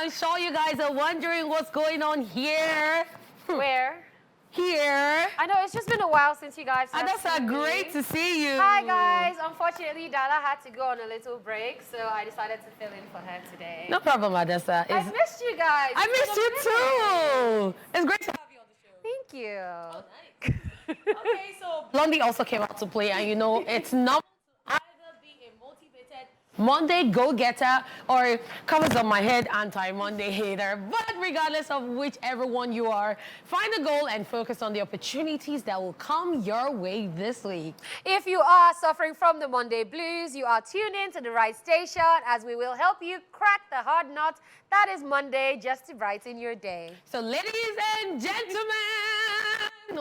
I'm sure you guys are wondering what's going on here. Where? Here. I know, it's just been a while since you guys have That's seen me. great to see you. Hi, guys. Unfortunately, Dala had to go on a little break, so I decided to fill in for her today. No problem, Adessa. I missed you guys. I missed you too. It's great to have you on the show. Thank you. Oh, nice. Okay, so Blondie also came out to play, and you know, it's not either be a motivated Monday go-getter or covers on my head anti-Monday hater. But regardless of whichever one you are, find a goal and focus on the opportunities that will come your way this week. If you are suffering from the Monday blues, you are tuned in to the right station, as we will help you crack the hard nut that is Monday, just to brighten your day. So ladies and gentlemen,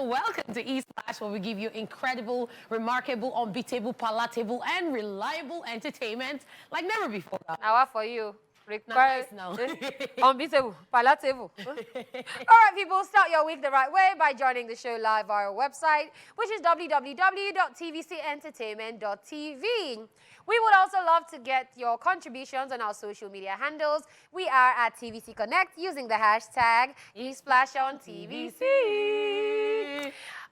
welcome to Esplash, where we give you incredible, remarkable, unbeatable, palatable, and reliable entertainment like never before. Now, for you. Nice now. Unbeatable, palatable. All right, people, start your week the right way by joining the show live via our website, which is www.tvcentertainment.tv. We would also love to get your contributions on our social media handles. We are at TVC Connect using the hashtag Esplash on TVC.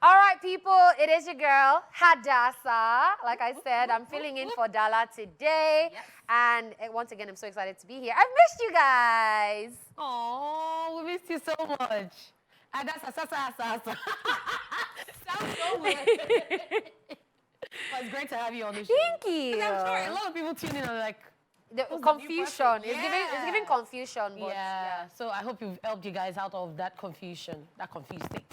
All right, people, it is your girl, Hadassah. Like I said, I'm filling in for Dala today. Yes. And once again, I'm so excited to be here. I've missed you guys. Oh, we missed you so much. Adassa, sounds so weird. But it's great to have you on the show. Thank you. I'm sure a lot of people tune in and are like, The who's the new confusion. person? It's giving confusion. But yeah. So I hope you've helped you guys out of that confusion, that confused state.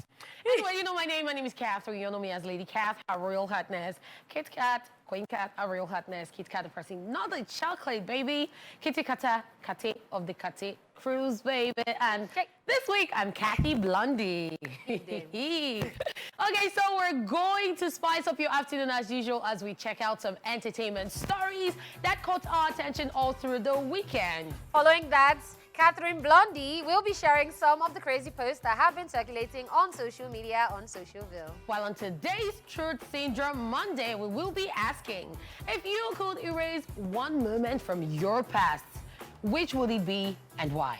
Anyway, you know my name. My name is Catherine. You know me as Lady Cath, her royal hotness. Kit Kat, Queen Cat, her royal hotness. Kit Kat, the person, not the chocolate, baby. Kitty Kata, Kate of the Kate Cruise, baby. And this week, I'm Kathy Blondie. Okay, so we're going to spice up your afternoon as usual as we check out some entertainment stories that caught our attention all through the weekend. following that, Catherine Blondie will be sharing some of the crazy posts that have been circulating on social media on Socialville. While on today's Truth Syndrome Monday, we will be asking, if you could erase one moment from your past, which would it be and why?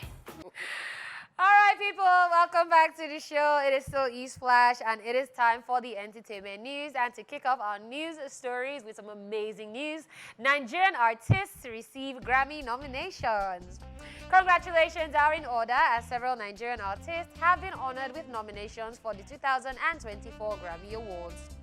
All right, people, welcome back to the show. It is still Esplash, and it is time for the entertainment news. And to kick off our news stories with some amazing news, Nigerian artists receive Grammy nominations. Congratulations are in order, as several Nigerian artists have been honored with nominations for the 2024 Grammy Awards.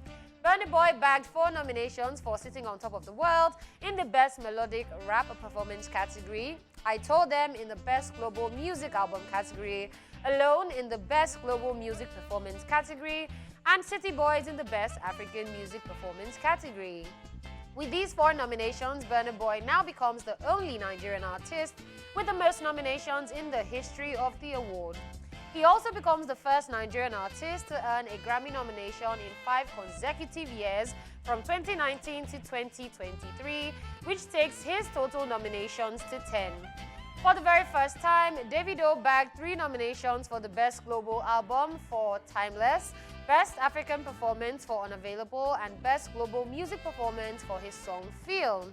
Burna Boy bagged 4 nominations for Sitting on Top of the World in the Best Melodic Rap Performance category, I Told Them in the Best Global Music Album category, Alone in the Best Global Music Performance category, and City Boys in the Best African Music Performance category. With these 4 nominations, Burna Boy now becomes the only Nigerian artist with the most nominations in the history of the award. He also becomes the first Nigerian artist to earn a Grammy nomination in 5 consecutive years from 2019 to 2023, which takes his total nominations to 10. For the very first time, Davido bagged 3 nominations for the Best Global Album for Timeless, Best African Performance for Unavailable, and Best Global Music Performance for his song Feel.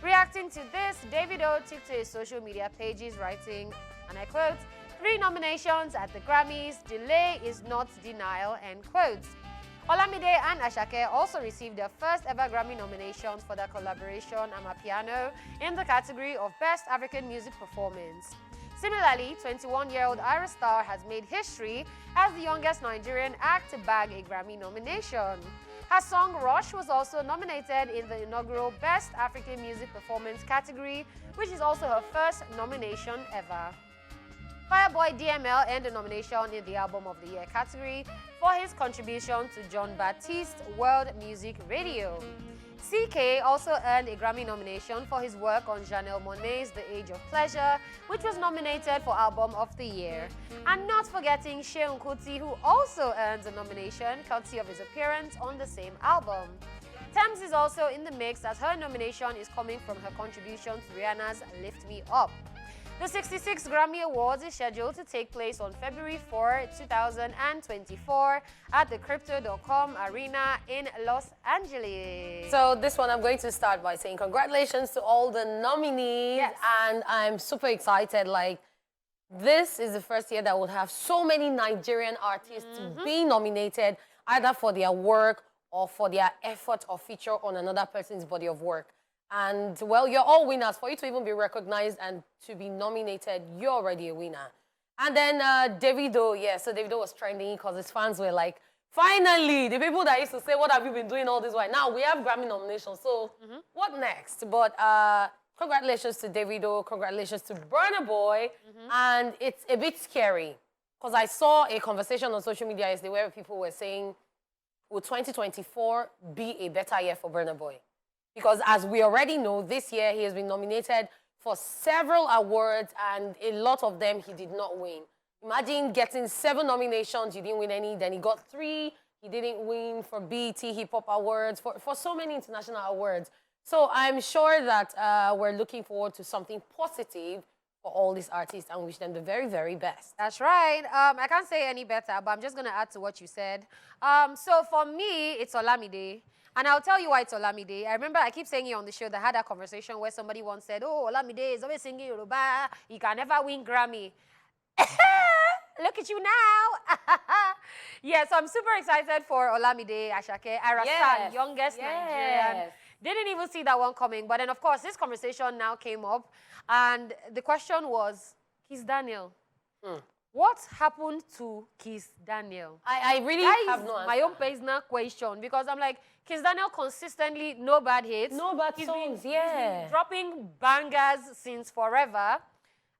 Reacting to this, Davido took to his social media pages writing, and I quote, "3 nominations at the Grammys, delay is not denial," end quote. Olamide and Ashake also received their first ever Grammy nominations for their collaboration Amapiano in the category of Best African Music Performance. Similarly, 21-year-old Ira Star has made history as the youngest Nigerian act to bag a Grammy nomination. Her song Rush was also nominated in the inaugural Best African Music Performance category, which is also her first nomination ever. Fireboy DML earned a nomination in the Album of the Year category for his contribution to John Baptiste World Music Radio. CK also earned a Grammy nomination for his work on Janelle Monáe's The Age of Pleasure, which was nominated for Album of the Year. And not forgetting Seun Kuti, who also earns a nomination courtesy of his appearance on the same album. Thames is also in the mix, as her nomination is coming from her contribution to Rihanna's Lift Me Up. The 66th Grammy Awards is scheduled to take place on February 4, 2024 at the Crypto.com Arena in Los Angeles. So this one, I'm going to start by saying congratulations to all the nominees. Yes. And I'm super excited. Like, this is the first year that would have so many Nigerian artists being nominated either for their work or for their effort or feature on another person's body of work. And, well, you're all winners. For you to even be recognized and to be nominated, you're already a winner. And then Davido, yeah, so Davido was trending because his fans were like, finally, the people that used to say, what have you been doing all this while? Now we have Grammy nominations, so what next? But congratulations to Davido, congratulations to Burna Boy, and it's a bit scary because I saw a conversation on social media yesterday where people were saying, will 2024 be a better year for Burna Boy? Because as we already know, this year he has been nominated for several awards, and a lot of them he did not win. Imagine getting 7 nominations, you didn't win any, then he got 3, he didn't win for BET Hip Hop Awards, for so many international awards. So I'm sure that we're looking forward to something positive for all these artists and wish them the very, very best. That's right. I can't say any better, but I'm just going to add to what you said. So for me, it's Olamide. And I'll tell you why it's Olamide. I remember I keep saying it on the show that I had a conversation where somebody once said, oh, Olamide is always singing Yoruba. He can never win Grammy. Look at you now. Yeah, so I'm super excited for Olamide, Ashake, Arastan, youngest Nigerian. Didn't even see that one coming. But then, of course, this conversation now came up. And the question was, Kiss Daniel. What happened to Kiss Daniel? I really have no answer. My own personal question, because I'm like, Kiss Daniel consistently, no bad hits. No bad songs, He's been dropping bangers since forever.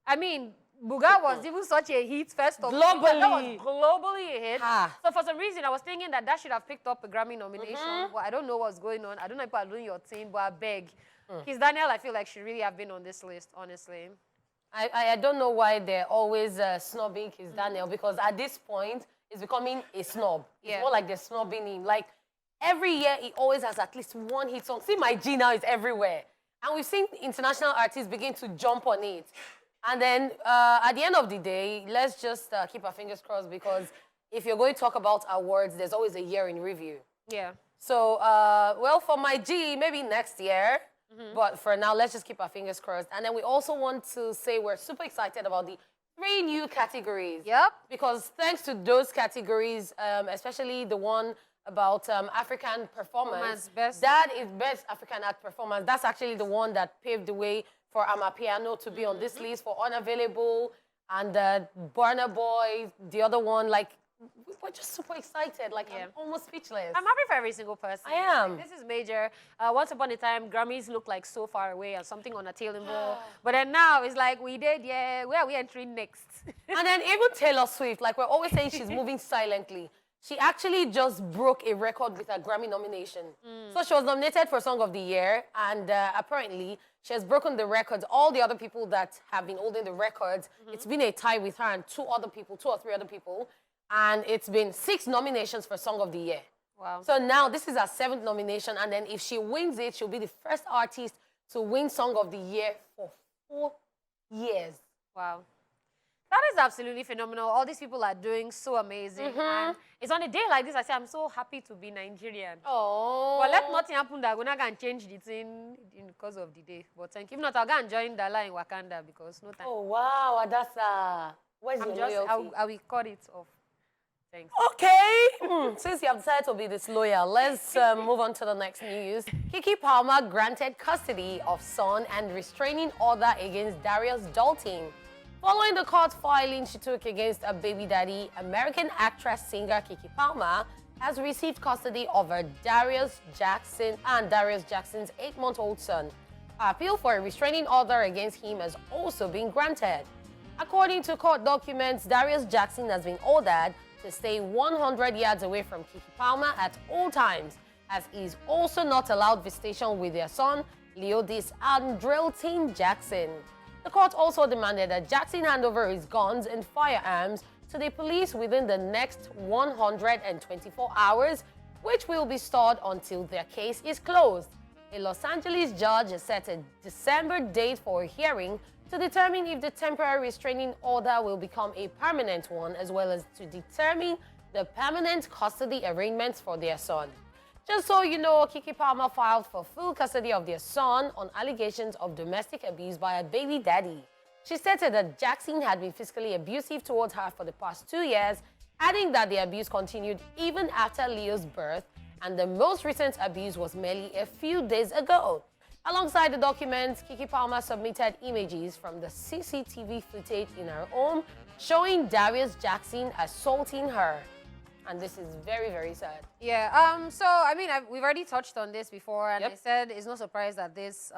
I mean, Buga was even such a hit first of all. Globally. That was globally a hit. Ah. So for some reason, I was thinking that should have picked up a Grammy nomination. But I don't know what's going on. I don't know if people are doing your thing, but I beg. Kiss Daniel, I feel like should really have been on this list, honestly. I don't know why they're always snobbing Kiss Daniel, because at this point, it's becoming a snob. It's more like they're snobbing him. Like, every year, he always has at least one hit song. See, my G now is everywhere. And we've seen international artists begin to jump on it. And then, at the end of the day, let's just keep our fingers crossed, because if you're going to talk about awards, there's always a year in review. Yeah. So, well, for my G, maybe next year. But for now, let's just keep our fingers crossed. And then we also want to say we're super excited about the 3 new categories. Yep. Because thanks to those categories, especially the one about African performance, that is Best African Art Performance. That's actually the one that paved the way for Amapiano to be on this list, for Unavailable, and Burna Boy, the other one, like, we're just super excited. Like, I'm almost speechless. I'm happy for every single person. I am. This is major. Once upon a time, Grammys looked like so far away and something on a tailing ball. But then now, it's like, we did, where are we entering next? And then even Taylor Swift, like we're always saying she's moving silently. She actually just broke a record with a Grammy nomination. So she was nominated for Song of the Year, and apparently she has broken the records. All the other people that have been holding the records, it's been a tie with her and 2 or 3 other people. And it's been 6 nominations for Song of the Year. Wow. So now this is her 7th nomination, and then if she wins it, she'll be the first artist to win Song of the Year for 4 years. Wow. That is absolutely phenomenal. All these people are doing so amazing. And it's on a day like this, I say, I'm so happy to be Nigerian. Oh. But let nothing happen that we're not going to change the thing because of the day. But thank you. If not, I'll go and join Dala in Wakanda because no time. Oh, wow. Adasa. Where's your loyalty? I will cut it off. Thanks. Okay. Since you have decided to be disloyal, let's move on to the next news. Keke Palmer granted custody of son and restraining order against Darius Dalton. Following the court filing she took against a baby daddy, American actress-singer Keke Palmer has received custody of her Darius Jackson and Darius Jackson's 8-month-old son. Her appeal for a restraining order against him has also been granted. According to court documents, Darius Jackson has been ordered to stay 100 yards away from Keke Palmer at all times, as he is also not allowed visitation with their son, Leodis Andrelton Jackson. The court also demanded that Jackson hand over his guns and firearms to the police within the next 124 hours, which will be stored until their case is closed. A Los Angeles judge has set a December date for a hearing to determine if the temporary restraining order will become a permanent one, as well as to determine the permanent custody arrangements for their son. Just so you know, Keke Palmer filed for full custody of their son on allegations of domestic abuse by a baby daddy. She stated that Jackson had been physically abusive towards her for the past 2 years, adding that the abuse continued even after Leo's birth, and the most recent abuse was merely a few days ago. Alongside the documents, Kiki Palmer submitted images from the CCTV footage in her home showing Darius Jackson assaulting her. And this is very, very sad. Yeah. So I mean, we've already touched on this before, and I said it's no surprise that this,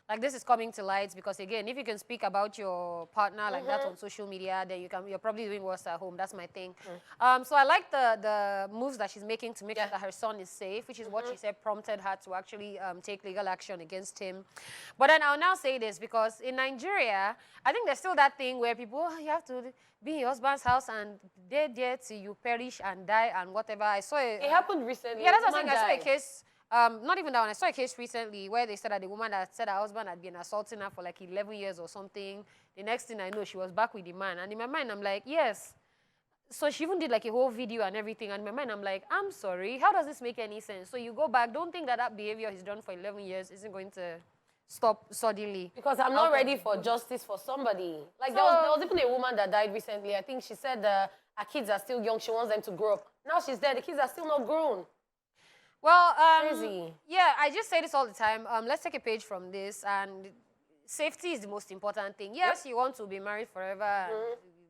like this is coming to light because again, if you can speak about your partner like that on social media, then you're probably doing worse at home. That's my thing. So I like the moves that she's making to make sure that her son is safe, which is what she said prompted her to actually take legal action against him. But then I'll now say this because in Nigeria, I think there's still that thing where people, you have to be in your husband's house and they're there till you perish and die and whatever. I saw it. It happened recently. Yeah, that's what I'm saying. I saw a case, not even that one. I saw a case recently where they said that the woman that said her husband had been assaulting her for like 11 years or something. The next thing I know, she was back with the man. And in my mind, I'm like, yes. So she even did like a whole video and everything. And in my mind, I'm like, I'm sorry. How does this make any sense? So you go back. Don't think that that behavior he's done for 11 years isn't going to stop suddenly. Because I'm not ready for justice for somebody. Like there was even a woman that died recently. I think she said her kids are still young. She wants them to grow up. Now she's dead. The kids are still not grown. Well, Crazy. yeah, I just say this all the time. Let's take a page from this, and safety is the most important thing. Yes, you want to be married forever and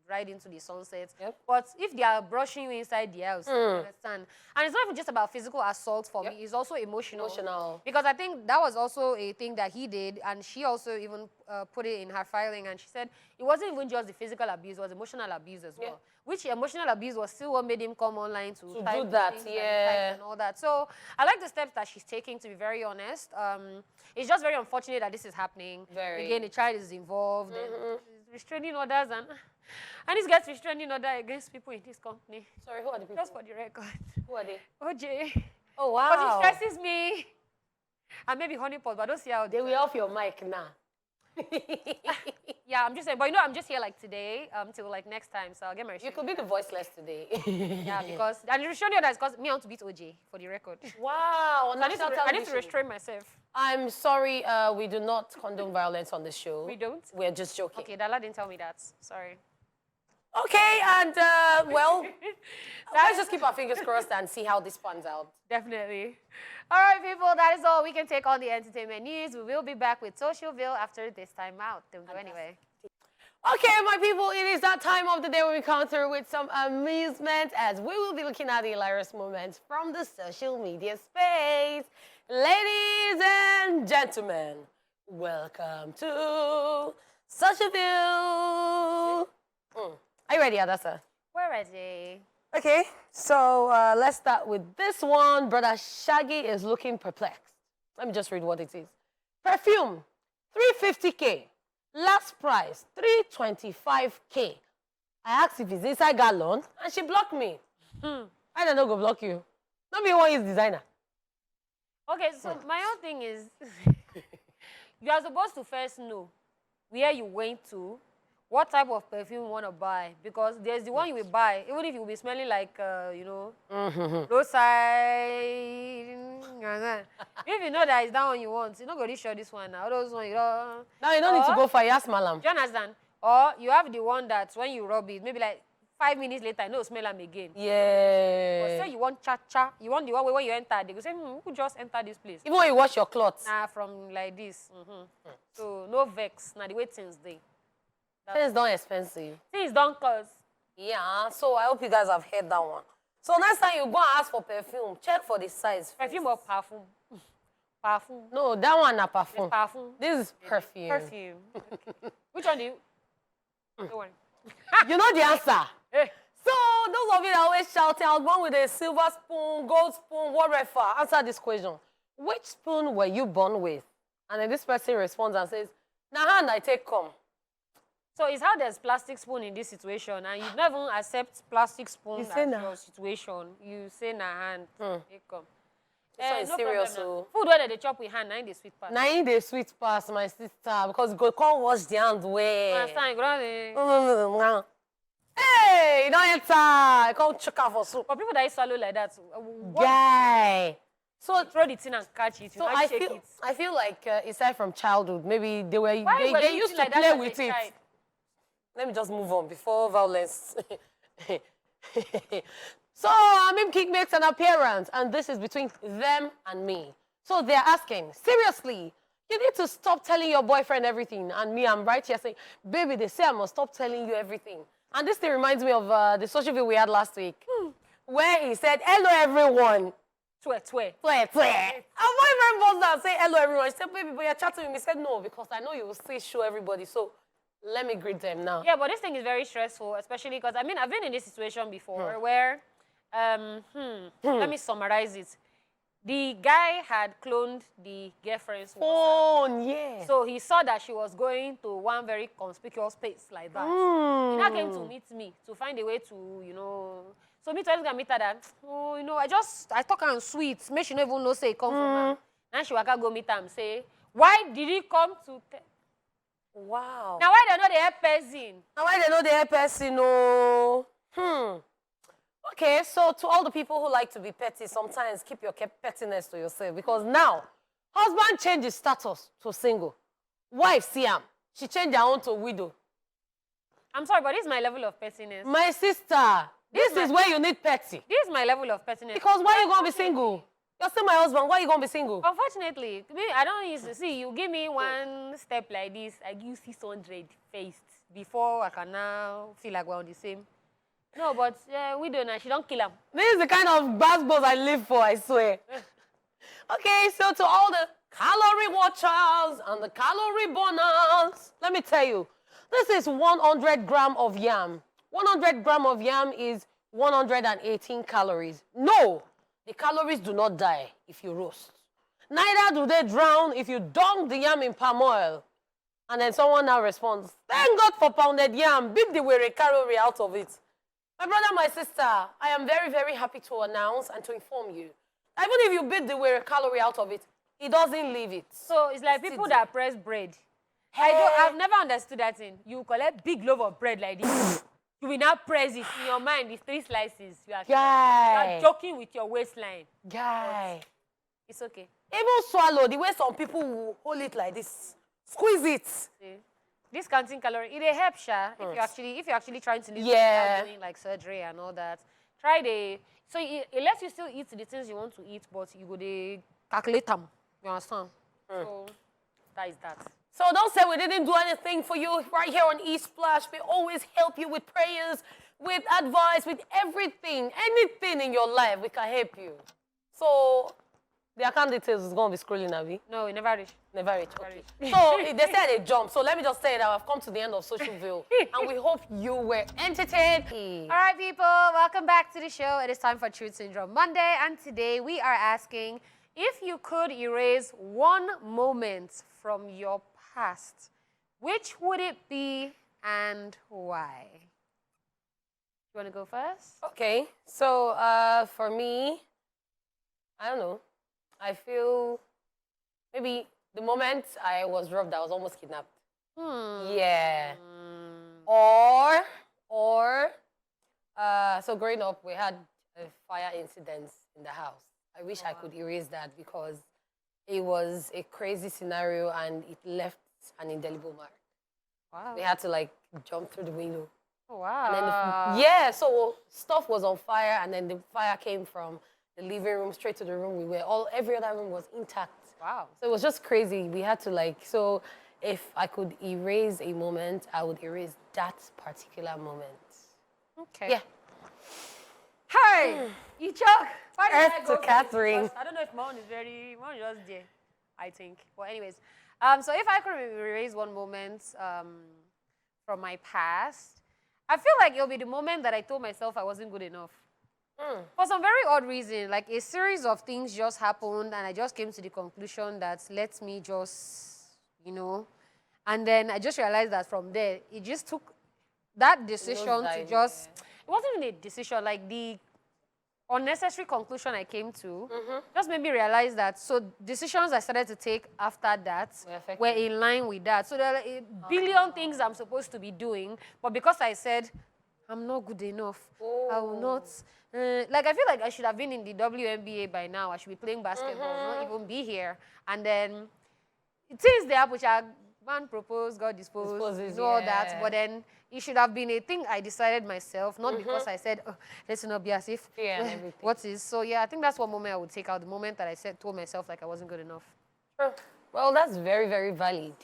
ride into the sunset, but if they are brushing you inside the house, you understand? And it's not even just about physical assault for me, it's also emotional. Because I think that was also a thing that he did, and she also even put it in her filing, and she said it wasn't even just the physical abuse, it was emotional abuse as well. Which emotional abuse was still what made him come online to do that, and all that. So I like the steps that she's taking, to be very honest. It's just very unfortunate that this is happening. Again, the child is involved, and restraining orders, and this gets restraining order against people in this company. Sorry, who are the people? Just for the record. Who are they? OJ. Oh, wow. Because he stresses me. And maybe honeypot, but I don't see how they will off your mic now. Yeah, I'm just saying, but you know, I'm just here like today, till like next time, so I'll get my You could be the voiceless today. Yeah, because, and restraining order is because me, I want to beat OJ, for the record. Wow. So I need to restrain myself. I'm sorry, we do not condone violence on the show. We don't? We're just joking. Okay, Dala didn't tell me that. Sorry. Okay, and well, let's just keep our fingers crossed and see how this pans out. Definitely. All right, people, that is all we can take on the entertainment news. We will be back with Socialville after this time out. Don't go anyway. Okay, my people, it is that time of the day where we come through with some amusement as we will be looking at the hilarious moments from the social media space. Ladies and gentlemen, welcome to Socialville. Are you ready, Adasa? We're ready. Okay, so let's start with this one. Brother Shaggy is looking perplexed. Let me just read what it is. Perfume, 350K. Last price, 325K. I asked if it's inside gallon, and she blocked me. I don't know go block you. Not be one is designer. Okay, so my own thing is, you are supposed to first know where you went to, what type of perfume you want to buy, because there's the one you will buy, even if you will be smelling like, you know, roadside. If you know that it's that one you want, you're not going to show this one now. Those one, you know. Now you don't need to go for Yas Malam. Do you understand? Or you have the one that when you rub it, maybe like 5 minutes later, you know, smell them again. Yeah. But say you want cha-cha, you want the one where when you enter, they go say, who just enter this place? Even when you wash your clothes. Nah, from like this. So no vex. Now the way things they. Things don't expensive. Things don't cost. Yeah, so I hope you guys have heard that one. So next time you go and ask for perfume, check for the size. Perfume or perfume? Perfume. No, that one na perfume. It's perfume. This is perfume. Perfume. Okay. Which one do you? Don't worry. You know the answer. Hey. So those of you that always shouting, I was born with a silver spoon, gold spoon, whatever. Answer this question. Which spoon were you born with? And then this person responds and says, na hand I take come. So it's how there's plastic spoon in this situation, and you never accept plastic spoon as your situation. You say na hand. Take come. So it's serious. So food where they chop with hand, na in the sweet part. na in the sweet pass, my sister, because go come wash the hand well. Understand? You Mm. Hey, you don't enter. I can't choke out for soup. For people that eat swallow like that, Guy. So throw the thing and catch it. You So can't shake it. I feel like it started from childhood. Maybe they used to like play that as with a it. child? Let me just move on before violence. So Amim makes an appearance, and this is between them and me. So they're asking, seriously, you need to stop telling your boyfriend everything. And me, I'm right here saying, baby, they say I must stop telling you everything. And this thing reminds me of the social video we had last week, where he said, hello, everyone. Twe. Our boyfriend was down say hello everyone. She said, baby, but you're chatting with me. He said, no, because I know you will still show everybody. So let me greet them now. Yeah, but this thing is very stressful, especially because, I mean, I've been in this situation before where, let me summarize it. The guy had cloned the girlfriend's WhatsApp. Oh, yeah. So he saw that she was going to one very conspicuous place like that. He now came to meet me to find a way to, you know... So me trying to meet her that, oh, you know, I talk her sweet. Make she never even know say it come from her. Now she waka go meet her and say, why did he come to... Wow. Now why they know the help person? Now why they know the help person? No. Okay, so to all the people who like to be petty, sometimes keep your pettiness to yourself. Because now, husband changed his status to single. Wife, Siam, she changed her own to widow. I'm sorry, but this is my level of pettiness. My sister, this is where you need petty. This is my level of pettiness. Because why are you going to be single? You're still my husband. Why are you going to be single? Unfortunately, me, I don't use to see. You give me one step like this, I give you 600 faced before I can now feel like we're on the same. No, but we don't know. She don't kill him. This is the kind of basketballs I live for, I swear. Okay, so to all the calorie watchers and the calorie burners, let me tell you, this is 100 grams of yam. 100 grams of yam is 118 calories. No, the calories do not die if you roast. Neither do they drown if you dunk the yam in palm oil. And then someone now responds, thank God for pounded yam. Beat the way calorie out of it. My brother, my sister, I am very, very happy to announce and to inform you. Even if you beat the way calorie out of it, it doesn't leave it. So it's like people that press bread. I've never understood that thing. You collect big loaf of bread like this. You will now press it in your mind. It's 3 slices. You are joking with your waistline. Guy. But it's okay. Even swallow, the way some people will hold it like this. Squeeze it. See? This counting calorie, it helps, Sha. If you're actually trying to lose weight without doing like surgery and all that. So it lets you still eat the things you want to eat, but you go to calculate them. You understand? So that is that. So don't say we didn't do anything for you right here on Esplash. We always help you with prayers, with advice, with everything. Anything in your life, we can help you. So the account details is going to be scrolling, Abby. No, we never reach. Never reach. Okay. So they said they jump. So let me just say that I've come to the end of Social View. And we hope you were entertained. All right, people. Welcome back to the show. It is time for Truth Syndrome Monday. And today we are asking, if you could erase one moment from your past, which would it be and why? You want to go first? Okay. So for me, I don't know. I feel maybe the moment I was robbed, I was almost kidnapped. Yeah. Or so growing up, we had a fire incident in the house. I wish I could erase that because it was a crazy scenario and it left an indelible mark. Wow. We had to like jump through the window. Oh, wow. And then so stuff was on fire and then the fire came from the living room straight to the room we were. Every other room was intact. Wow. So it was just crazy. We had to so if I could erase a moment, I would erase that particular moment. Okay. Yeah. Hey, you choke. Why did I go to Catherine. I don't know if mine is just there, I think. But anyways, so if I could erase one moment from my past, I feel like it'll be the moment that I told myself I wasn't good enough. For some very odd reason, like a series of things just happened and I just came to the conclusion that let me just, and then I just realized that from there, it just took that decision to just, it wasn't even a decision, like the unnecessary conclusion I came to just made me realize that, so decisions I started to take after that were in line with that. So there are a billion things I'm supposed to be doing, but because I said, I'm not good enough. Oh. I will not. Like, I feel like I should have been in the WNBA by now. I should be playing basketball, not even be here. And then, things they happen, man proposed, God disposed, Disposes, you know all yeah. that. But then, it should have been a thing I decided myself, not because I said, oh, let's not be as if, Yeah, and everything. what is. So, yeah, I think that's one moment I would take out, the moment that I told myself like I wasn't good enough. Well, that's very, very valid.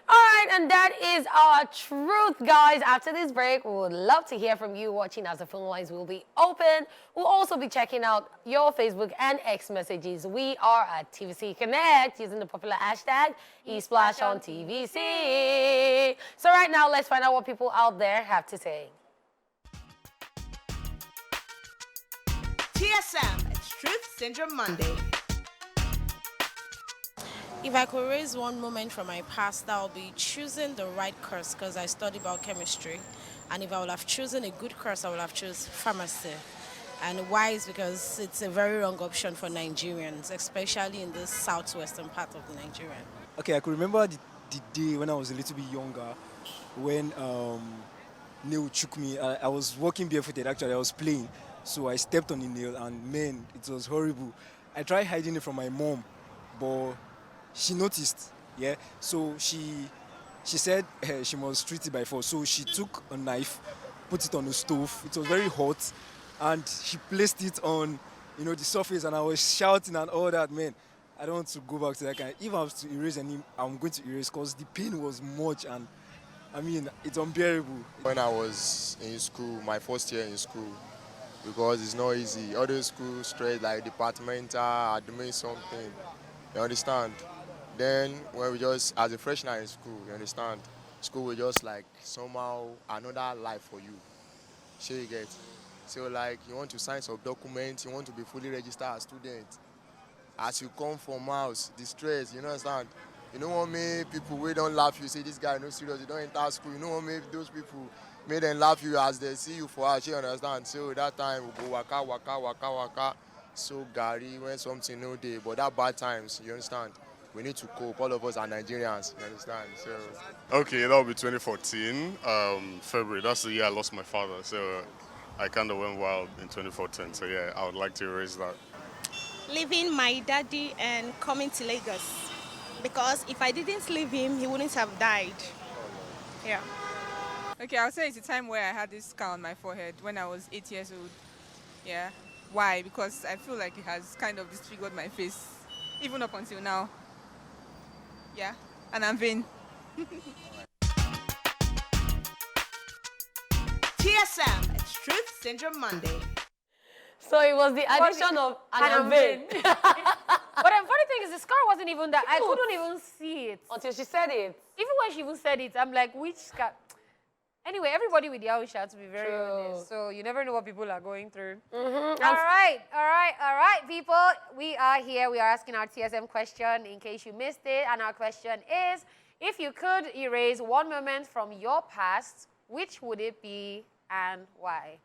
All right, and that is our truth, guys. After this break, we would love to hear from you watching as the phone lines will be open. We'll also be checking out your Facebook and X messages. We are at TVC Connect using the popular hashtag Esplash on TVC. So right now, let's find out what people out there have to say. TSM, it's Truth Syndrome Monday. If I could raise one moment from my past, that would be choosing the right course because I studied biochemistry. And if I would have chosen a good course, I would have chosen pharmacy. And why is because it's a very wrong option for Nigerians, especially in the southwestern part of the Nigeria. Okay, I could remember the day when I was a little bit younger, when nail shook me. I was walking barefooted, actually, I was playing. So I stepped on the nail and man, it was horrible. I tried hiding it from my mom, but she noticed, yeah. So she said she must treat it by force. So she took a knife, put it on the stove. It was very hot, and she placed it on, the surface. And I was shouting and all that. Man, I don't want to go back to that kind. If I have to erase any, I'm going to erase because the pain was much, and I mean it's unbearable. When I was in school, my first year in school, because it's not easy. Other school straight like departmental, admin something. You understand? Then when we just, as a freshman in school, you understand, school was just like somehow another life for you. Sure you get. So like you want to sign some documents, you want to be fully registered as student. As you come from house, the stress, you understand? You don't want me people we don't laugh you, say this guy no serious, you don't enter school, you don't want me those people make them laugh you as they see you for us, you understand? So that time we go waka. So Gary when something no day, but that bad times, you understand? We need to cope. All of us are Nigerians, you understand? So okay, that'll be 2014, February. That's the year I lost my father. So I kind of went wild in 2014. So yeah, I would like to erase that. Leaving my daddy and coming to Lagos. Because if I didn't leave him, he wouldn't have died. Yeah. Okay, I'll say it's a time where I had this scar on my forehead when I was 8 years old. Yeah. Why? Because I feel like it has kind of disfigured my face, even up until now. Yeah, and I'm vain. TSM, it's Truth Syndrome Monday. So it was the addition of an vein. But the funny thing is, the scar wasn't even that. I couldn't even see it. Until she said it. Even when she even said it, I'm like, which scar? Anyway, everybody with their own shot, to be very honest. So you never know what people are going through. All right, people. We are here. We are asking our TSM question in case you missed it. And our question is, if you could erase one moment from your past, which would it be and why?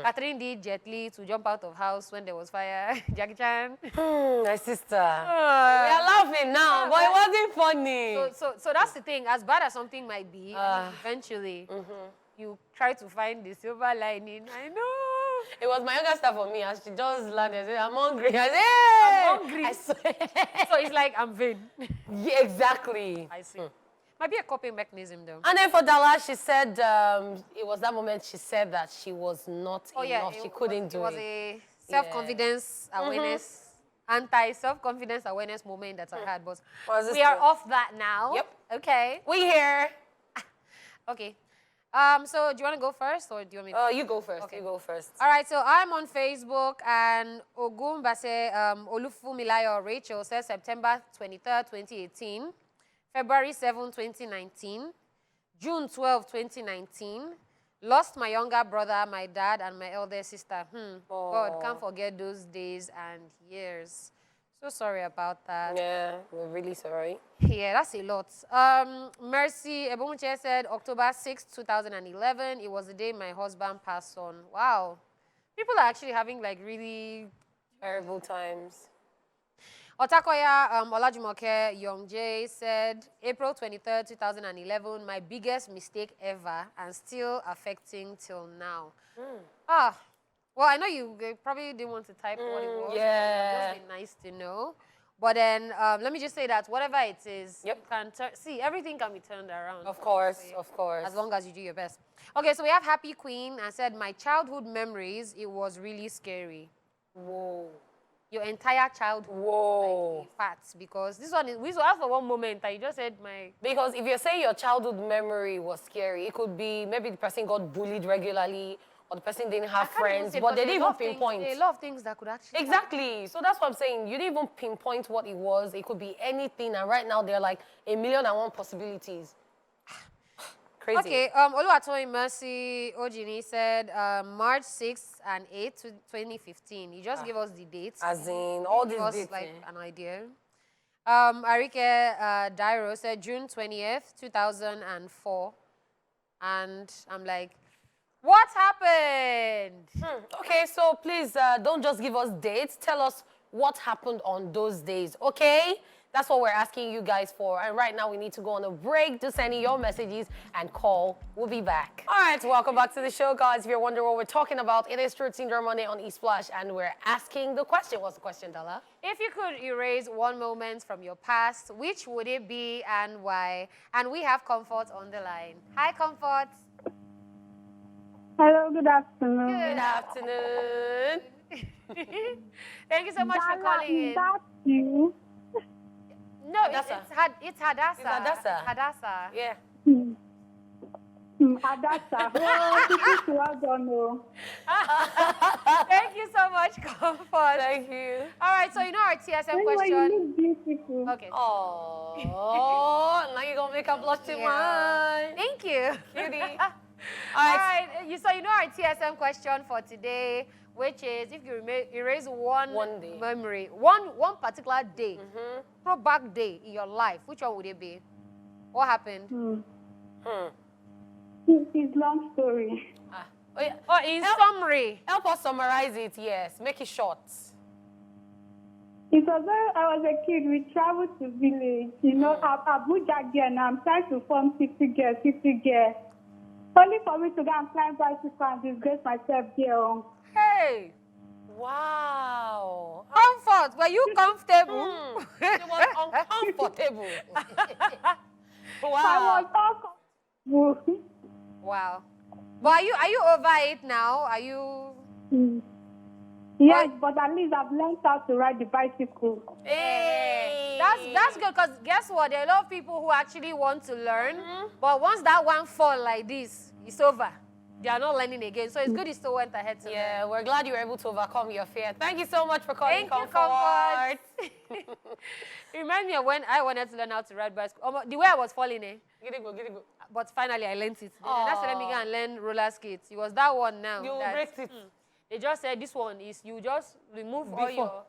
Catherine did Jet Li to jump out of house when there was fire. Jackie Chan. My sister. We are laughing now, but it wasn't funny. So that's the thing. As bad as something might be, eventually you try to find the silver lining. I know. It was my younger sister for me. As she just landed, I said, I'm hungry. I said, hey! I'm hungry. I swear. So it's like, I'm vain. Yeah, exactly. I see. Might be a coping mechanism, though. And then for Dala, she said, it was that moment she said that she was not enough. She couldn't do it. It was a self-confidence awareness, anti-self-confidence awareness moment that I had. But we are off that now. Yep. Okay. We here. Okay. So do you want to go first, or do you want me to? You go first. Okay. You go first. All right, so I'm on Facebook, and Ogumbase Olufumilayo Rachel says September 23rd, 2018, February 7, 2019, June 12, 2019, lost my younger brother, my dad, and my elder sister. God, can't forget those days and years. So sorry about that. Yeah, we're really sorry. Yeah, that's a lot. Mercy Ebomuche said October 6, 2011. It was the day my husband passed on. Wow. People are actually having like really terrible times. Otakoya Olajumoke Young J said, April 23rd, 2011, my biggest mistake ever and still affecting till now. Ah, well, I know you probably didn't want to type what it was. Yeah. It would just be nice to know. But then let me just say that whatever it is, you can see, everything can be turned around. Of course, of course. As long as you do your best. Okay, so we have Happy Queen and said, my childhood memories, it was really scary. Whoa. Your entire childhood. Whoa. Like, facts, because this one is, we asked for one moment and you just said my... Because if you're saying your childhood memory was scary, it could be maybe the person got bullied regularly or the person didn't have friends, but they didn't even pinpoint. A lot of things that could actually Exactly. So that's what I'm saying. You didn't even pinpoint what it was. It could be anything. And right now, there are like 1,000,001 possibilities. Crazy. Okay, Oluwatoyin Mercy Ojini said March 6th and 8th, 2015. He just gave us the dates. As in, all these dates. Like an idea. Arike Dairo said June 20th, 2004. And I'm like, what happened? Okay, so please don't just give us dates. Tell us what happened on those days, okay? That's what we're asking you guys for. And right now we need to go on a break. Just send in your messages and call. We'll be back. All right, welcome back to the show, guys. If you're wondering what we're talking about, it is Truth Syndrome Monday on Esplash, and we're asking the question. What's the question, Dala? If you could erase one moment from your past, which would it be and why? And we have Comfort on the line. Hi, Comfort. Hello, good afternoon. Good afternoon. Thank you so much for calling in. Is that you? No, it's Hadassah. It's Hadassah. It's Hadassah. Yeah. Hadassah. Oh, this is well done. Oh. Thank you so much, Comfort. Thank you. All right, so you know our TSM Anyway, question. you look beautiful. Okay. Oh, now you're going to make a blush to mine. Thank you. Cutie. All right, so you know our TSM question for today, which is if you erase one day. memory, one particular day, throwback day in your life, which one would it be? What happened? It's long story. Oh, yeah. Or in summary. Help us summarize it, yes. Make it short. It was when I was a kid, we traveled to village, you know, Abuja gear, and I'm trying to form 50 gear. Only for me to go and climb bicycle and disgrace myself there. Hey! Wow. Comfort, were you comfortable? It was uncomfortable. Wow. I was uncomfortable. Wow. But are you over it now? Are you... Yes, but at least I've learned how to ride the bicycle. Hey. That's good, because guess what? There are a lot of people who actually want to learn, but once that one fall like this, it's over. They are not learning again. So it's good you still went ahead to learn. We're glad you were able to overcome your fear. Thank you so much for calling, Thank you, Comfort. It reminds me of when I wanted to learn how to ride bicycle. The way I was falling, Giddy-go. but finally I learned it. That's when I began to learn roller skates. It was that one now. You break it. They just said this one is you just remove all your...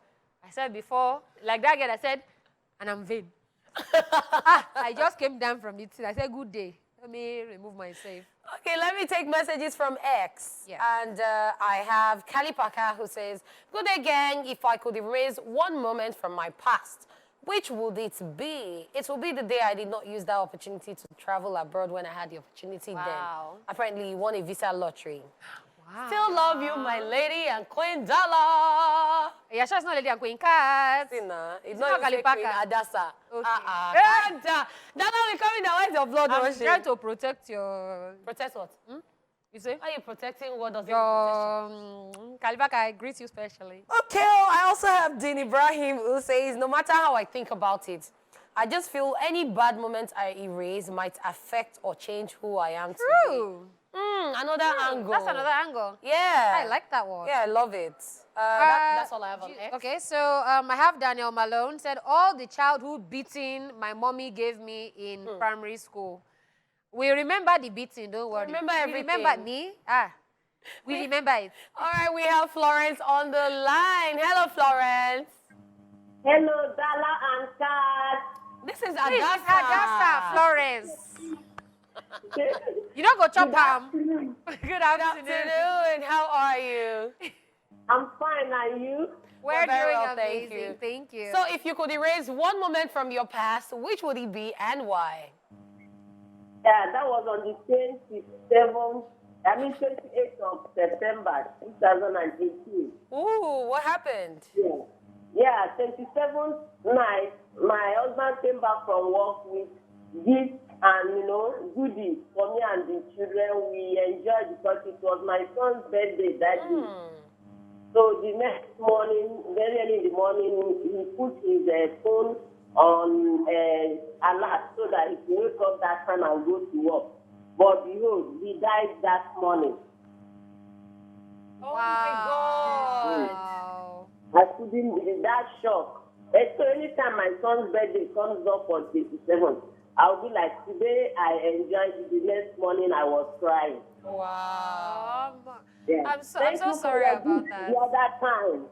I said before, like that girl, I said, and I'm vain. I just came down from it. I said, good day. Let me remove myself. Okay, let me take messages from X. Yeah. And I have Kalipaka who says, good day, gang. If I could erase one moment from my past, which would it be? It will be the day I did not use that opportunity to travel abroad when I had the opportunity then. Apparently, you won a visa lottery. Wow. Still love you, my lady and Queen Dala. Yeah, sure, it's not Lady and Queen Cat. It's not even Queen Hadassah. Okay. Dala will come in the white your blood. I'm trying to protect your... Protect what? You say? Are you protecting what does it Kalibaka, I greet you specially. Okay, I also have Dean Ibrahim who says, no matter how I think about it, I just feel any bad moment I erase might affect or change who I am today. True. Another angle. That's another angle. Yeah. I like that one. Yeah, I love it. That's all I have on X. Okay, so I have Daniel Malone said, all the childhood beating my mommy gave me in primary school. We remember the beating, don't worry. Remember everything. We remember me? We remember it. All right, we have Florence on the line. Hello, Florence. Hello, Dala and Kat. This is This is Hadassah. Hadassah, Florence. You don't go chop ham. Good afternoon. Good afternoon. How are you? I'm fine, and you? We're very doing well, thank amazing. you. Thank you. So if you could erase one moment from your past, which would it be and why? Yeah, that was on the 28th of September, 2018. Ooh, what happened? Yeah, 27th night, my husband came back from work with gifts and, goodies for me and the children. We enjoyed because it was my son's birthday that day. So the next morning, very early in the morning, he put his phone on alert so that he could wake up that time and go to work. But behold, he died that morning. Oh my God. Wow. I couldn't believe that shock. And so anytime my son's birthday comes up on 27th, I'll be like, today I enjoyed it. The next morning I was crying. Wow. Yeah. I'm so Thank you sorry for about that. The other time.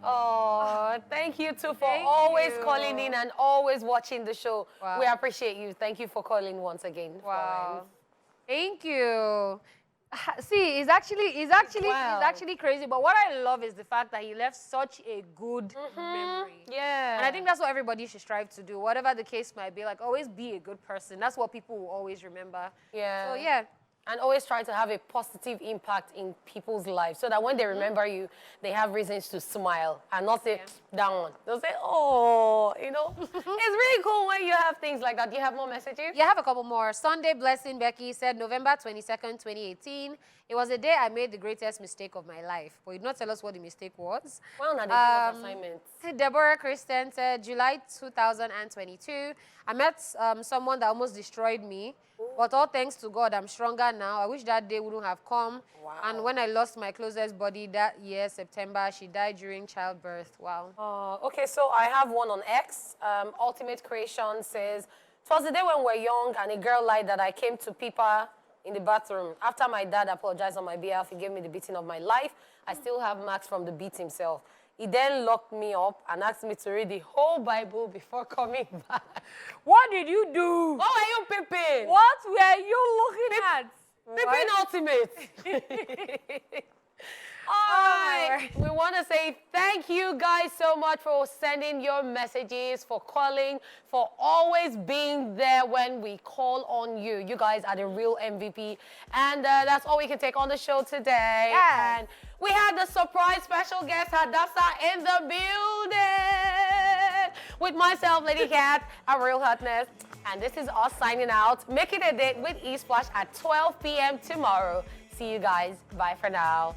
Oh, thank you too for Thank always you. calling in and always watching the show. Wow. We appreciate you. Thank you for calling once again. Wow. Florence. Thank you. See, it's actually crazy. But what I love is the fact that he left such a good memory. Yeah. And I think that's what everybody should strive to do. Whatever the case might be, like always be a good person. That's what people will always remember. Yeah. So yeah. And always try to have a positive impact in people's lives so that when they remember you, they have reasons to smile and not say, down. They'll say, oh, it's really cool when you have things like that. Do you have more messages? Yeah, I have a couple more. Sunday Blessing Becky said November 22nd, 2018. It was the day I made the greatest mistake of my life. But you did not tell us what the mistake was. Well, now they give us assignments. Deborah Christian said July 2022. I met someone that almost destroyed me. But all thanks to God, I'm stronger now. I wish that day wouldn't have come. Wow. And when I lost my closest buddy that year, September, she died during childbirth. Wow. Okay, so I have one on X. Ultimate Creation says, it was the day when we were young and a girl lied that I came to peep her in the bathroom. After my dad apologized on my behalf, he gave me the beating of my life. I still have marks from the beat himself. He then locked me up and asked me to read the whole Bible before coming back. What did you do? What were you peeping? What were you looking at? Peeping Ultimate. All right. We want to say thank you guys so much for sending your messages, for calling, for always being there when we call on you. You guys are the real MVP. And that's all we can take on the show today. Yes. And we had the surprise special guest, Hadassah, in the building. With myself, Lady Cat, our real hotness. And this is us signing out. Make it a date with Esplash at 12 p.m. tomorrow. See you guys. Bye for now.